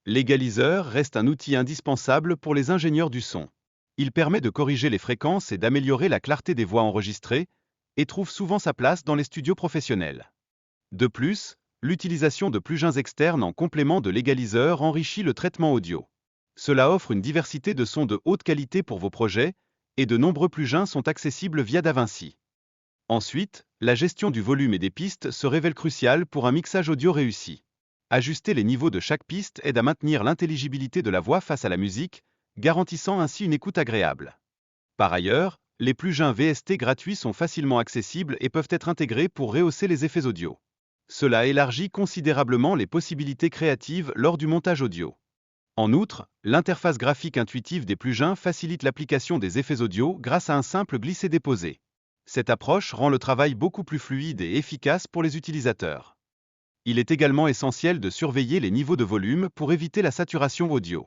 L'égaliseur reste un outil indispensable pour les ingénieurs du son. Il permet de corriger les fréquences et d'améliorer la clarté des voix enregistrées, et trouve souvent sa place dans les studios professionnels. De plus, l'utilisation de plugins externes en complément de l'égaliseur enrichit le traitement audio. Cela offre une diversité de sons de haute qualité pour vos projets, et de nombreux plugins sont accessibles via DaVinci. Ensuite, la gestion du volume et des pistes se révèle cruciale pour un mixage audio réussi. Ajuster les niveaux de chaque piste aide à maintenir l'intelligibilité de la voix face à la musique, garantissant ainsi une écoute agréable. Par ailleurs, les plugins VST gratuits sont facilement accessibles et peuvent être intégrés pour rehausser les effets audio. Cela élargit considérablement les possibilités créatives lors du montage audio. En outre, l'interface graphique intuitive des plugins facilite l'application des effets audio grâce à un simple glisser-déposer. Cette approche rend le travail beaucoup plus fluide et efficace pour les utilisateurs. Il est également essentiel de surveiller les niveaux de volume pour éviter la saturation audio.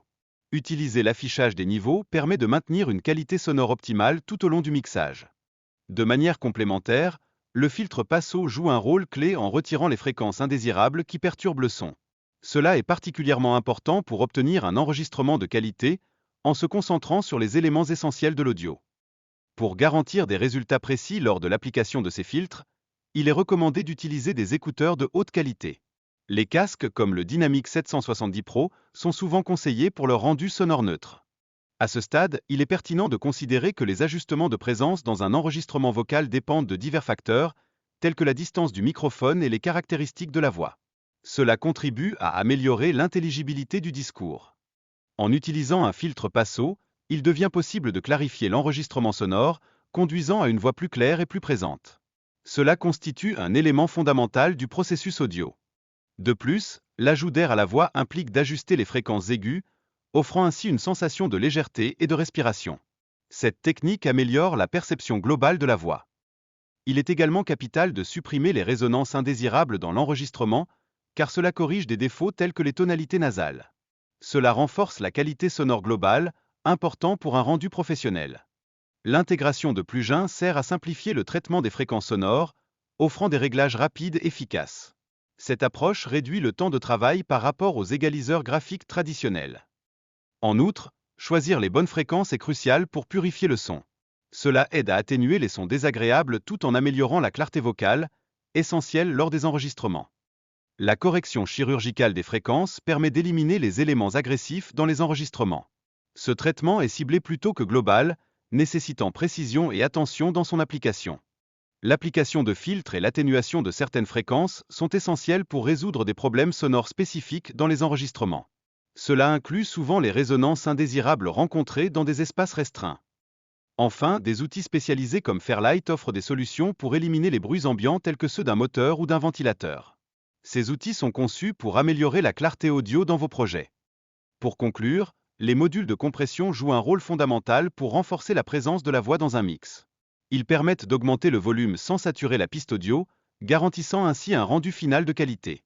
Utiliser l'affichage des niveaux permet de maintenir une qualité sonore optimale tout au long du mixage. De manière complémentaire, le filtre Passo joue un rôle clé en retirant les fréquences indésirables qui perturbent le son. Cela est particulièrement important pour obtenir un enregistrement de qualité, en se concentrant sur les éléments essentiels de l'audio. Pour garantir des résultats précis lors de l'application de ces filtres, il est recommandé d'utiliser des écouteurs de haute qualité. Les casques comme le Dynamic 770 Pro sont souvent conseillés pour leur rendu sonore neutre. À ce stade, il est pertinent de considérer que les ajustements de présence dans un enregistrement vocal dépendent de divers facteurs, tels que la distance du microphone et les caractéristiques de la voix. Cela contribue à améliorer l'intelligibilité du discours. En utilisant un filtre Passo, il devient possible de clarifier l'enregistrement sonore, conduisant à une voix plus claire et plus présente. Cela constitue un élément fondamental du processus audio. De plus, l'ajout d'air à la voix implique d'ajuster les fréquences aiguës, offrant ainsi une sensation de légèreté et de respiration. Cette technique améliore la perception globale de la voix. Il est également capital de supprimer les résonances indésirables dans l'enregistrement, car cela corrige des défauts tels que les tonalités nasales. Cela renforce la qualité sonore globale, important pour un rendu professionnel. L'intégration de plugins sert à simplifier le traitement des fréquences sonores, offrant des réglages rapides et efficaces. Cette approche réduit le temps de travail par rapport aux égaliseurs graphiques traditionnels. En outre, choisir les bonnes fréquences est crucial pour purifier le son. Cela aide à atténuer les sons désagréables tout en améliorant la clarté vocale, essentielle lors des enregistrements. La correction chirurgicale des fréquences permet d'éliminer les éléments agressifs dans les enregistrements. Ce traitement est ciblé plutôt que global, nécessitant précision et attention dans son application. L'application de filtres et l'atténuation de certaines fréquences sont essentielles pour résoudre des problèmes sonores spécifiques dans les enregistrements. Cela inclut souvent les résonances indésirables rencontrées dans des espaces restreints. Enfin, des outils spécialisés comme Fairlight offrent des solutions pour éliminer les bruits ambiants tels que ceux d'un moteur ou d'un ventilateur. Ces outils sont conçus pour améliorer la clarté audio dans vos projets. Pour conclure, les modules de compression jouent un rôle fondamental pour renforcer la présence de la voix dans un mix. Ils permettent d'augmenter le volume sans saturer la piste audio, garantissant ainsi un rendu final de qualité.